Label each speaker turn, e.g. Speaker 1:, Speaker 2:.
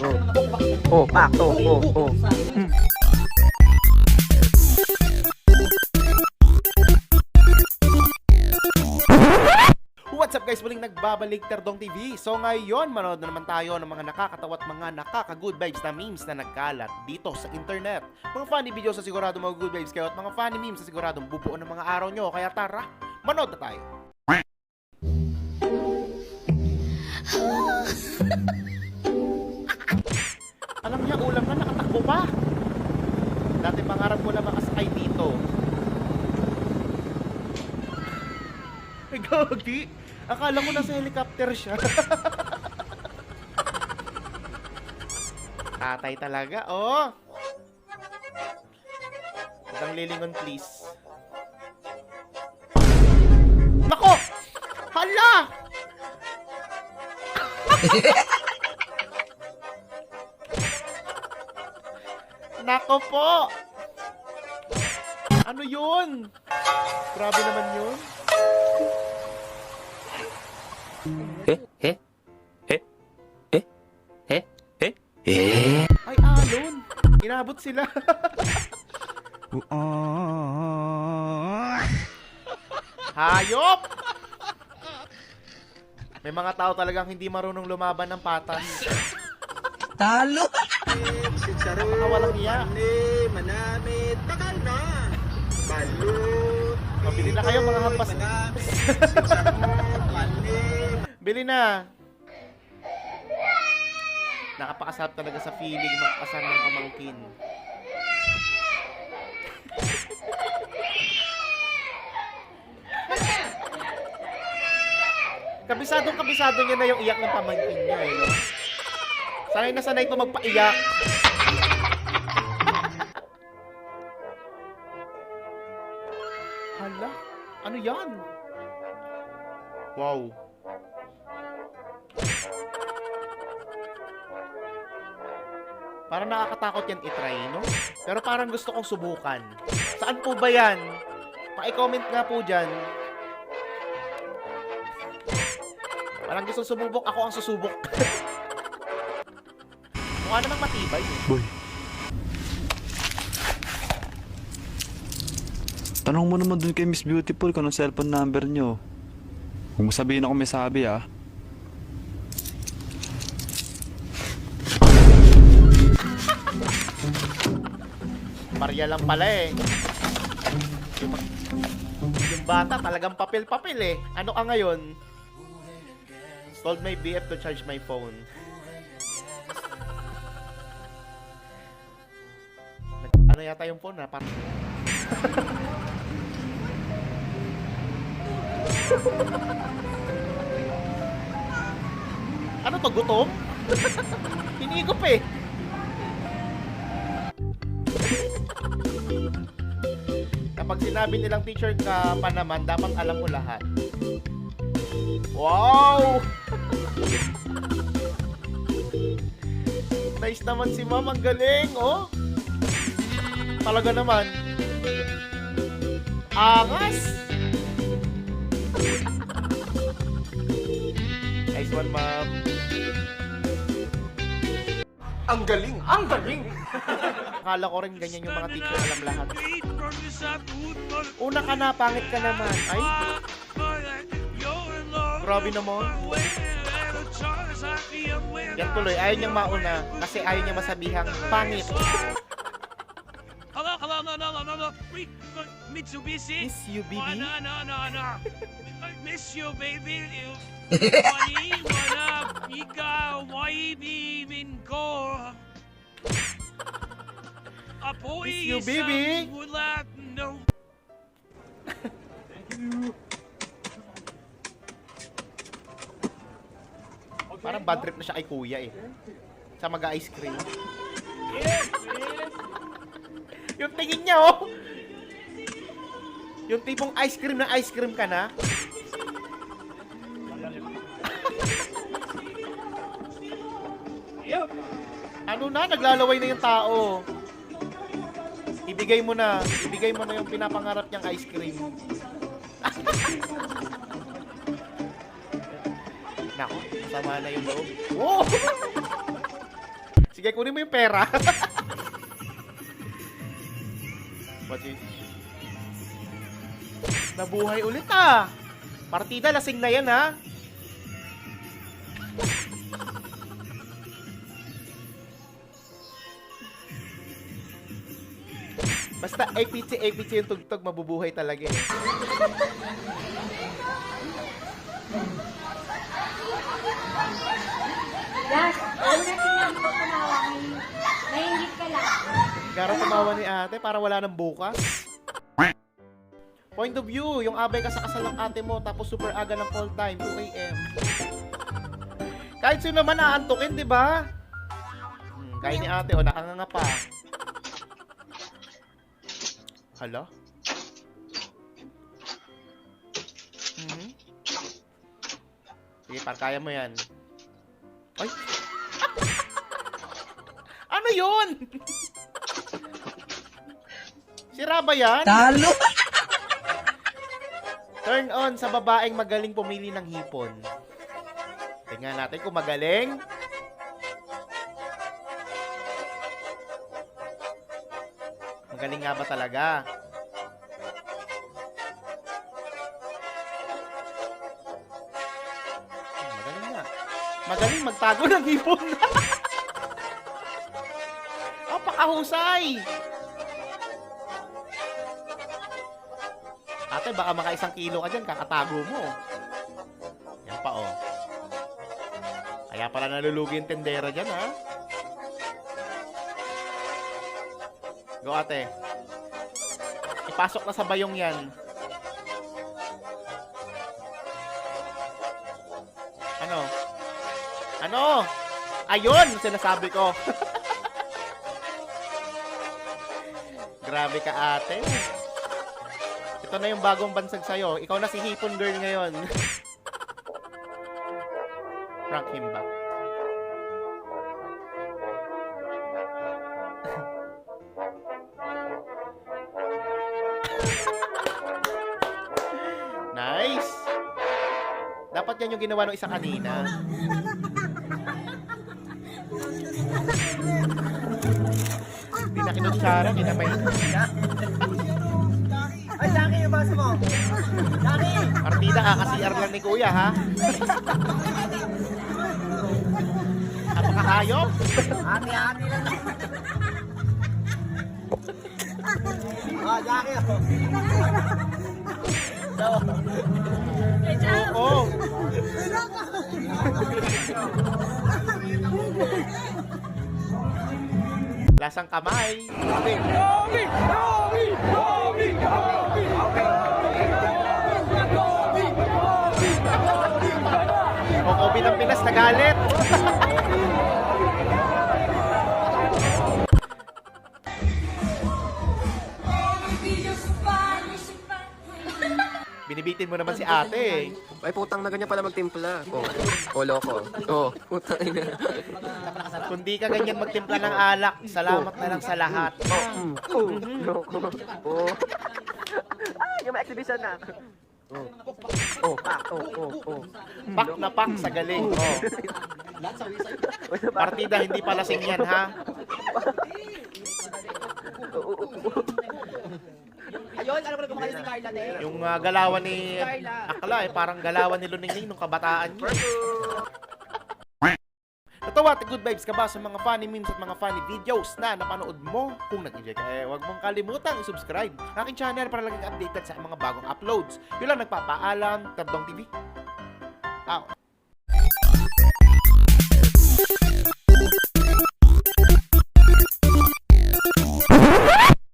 Speaker 1: Oh, pak, oh.
Speaker 2: What's up guys? Muling nagbabalik Terdong TV. So ngayon, manood na naman tayo ng mga nakakatawa at mga nakaka-good vibes na memes na nagkalat dito sa internet. Mga funny videos sa sigurado mga good vibes kayo at mga funny memes sa siguradong bubuo ng mga araw nyo. Kaya tara, manood na tayo. Alam niya, ulam na nakatakbo pa. Dati pangarap ko lang makasakay dito. Gagi. Akala ko nasa helicopter siya. Tatay talaga, oh. Huwag kang lilingon, please. Nako! Hala! Nako po! Ano yun? Grabe naman yun. Ay, alon! Inabot sila. Hayop! May mga tao talagang hindi marunong lumaban ng patas.
Speaker 1: Talo!
Speaker 2: Mga walang iya.
Speaker 3: Manamit, takal na! Balut!
Speaker 2: Mabili na kayo mga hampas. Bili na. Nakapakasarap talaga sa feeling magkasal ng pamangkin. Kabisado niya na yung iyak ng pamangkin niya, eh, no? Sanay na sanay ito magpaiyak. Hala, ano yan? Wow. Parang nakakatakot yan itry, no? Pero parang gusto kong subukan. Saan po ba yan? Paki-comment nga po dyan. Parang gusto sumubok, ako ang susubok. Mukha namang matibay.
Speaker 4: Boy. Tanong mo naman dun kay Miss Beautiful kung anong cellphone number nyo. Kung sabihin ako may sabi ah.
Speaker 2: Barya lang pala eh. Yung bata talagang papel-papel eh. Ano ka ngayon? Told my BF to charge my phone. Ano yata yung phone ha? Parang... Ano to? Gutom? Hinigop eh. Kapag sinabi nilang teacher ka pa naman, dapat alam mo lahat. Wow! Nice naman si ma'am, ang galing, oh. Talaga naman. Angas! Nice one, ma'am.
Speaker 3: Ang galing! Ang galing!
Speaker 2: Akala ko rin ganyan yung mga teacher, alam lahat. Una ka na, pangit ka naman. Ay, grabe naman. Yan tuloy, ayaw niyang mauna kasi ayaw niya masabihang pangit.
Speaker 5: Hello, no. Mitsubishi.
Speaker 2: Miss you, baby.
Speaker 5: No. Miss you, baby. Wani, wana, ika, waibi, minko. Apoy,
Speaker 2: Miss you, baby.
Speaker 5: wala, no.
Speaker 2: Parang bad trip na siya kay kuya eh. Sa mag-ice cream. Yung tingin niya oh. Yung tipong ice cream ka na. Ano na, naglalaway na yung tao. Ibigay mo na yung pinapangarap niyang ice cream. Nako, sama na yung loob. Oh! Sige, kunin mo yung pera. What is? Nabuhay ulit ah. Partida, lasing na yan ha. Basta APC yung tugtog, mabubuhay talaga eh.
Speaker 6: Yes, ano na sinabi ko tumawa, naiingit ka lang.
Speaker 2: Gara tumawa ni ate para wala nang bukas. Point of view, yung abay ka sa kasal ng ate mo tapos super aga ng call time, 2 a.m. Kahit sino naman aantukin, di ba? Kaya ni ate, o nakanganga pa. Hala? Sige, kaya mo yan. Ay! Ano yun? Sira ba yan?
Speaker 1: Talo!
Speaker 2: Turn on sa babaeng magaling pumili ng hipon. Tingnan natin kung magaling. Magaling nga ba talaga? Magaling nga. Magaling magtago ng hipon. Napakahusay! Ate, baka maka 1 kilo ka dyan, kakatago mo. Yan pa, oh. Kaya pala nalulugi yung tendera dyan, ha? Go, ate. Ipasok na sa bayong yan. Ano? Ano? Ayun! Sinasabi ko. Grabe ka, ate. Ito na yung bagong bansag sa'yo. Ikaw na si Hipon Girl ngayon. Prank him back. Nice! Dapat yan yung ginawa ng isa kanina. Hindi na kinutsara, kinamay.
Speaker 3: Ay, Jackie, yung baso mo. Jackie!
Speaker 2: Partida, CR lang ni Kuya, ha? Napakahayop.
Speaker 3: Hati-hati lang. Oh, Jackie.
Speaker 2: Oo. Lasang kamay. O Kobe ng Pinas nagalit. Binibitin mo naman si ate.
Speaker 3: Ay, putang na ganyan pala magtimpla. Oh, loko. Oh, putang ina.
Speaker 2: Kung di ka ganyan magtimpla ng alak, salamat na lang sa lahat.
Speaker 3: Loko. Oh. Ah, yung exhibition na. Oh, pak. Oh.
Speaker 2: Pak na pak sa galing. Oh. Partida, hindi pala lasing yan, ha?
Speaker 3: Ayun, alam ko na kumakain si Carla eh.
Speaker 2: Yung galawan ni Akla, parang galawan ni Luningning nung kabataan niya. Natawa, good vibes ka ba sa mga funny memes at mga funny videos na napanood mo? Kung nag-enjoy ka, huwag mong kalimutang i-subscribe ang aking channel para laging updated sa mga bagong uploads. Yun lang, nagpapaalam, Terdong TV. Out.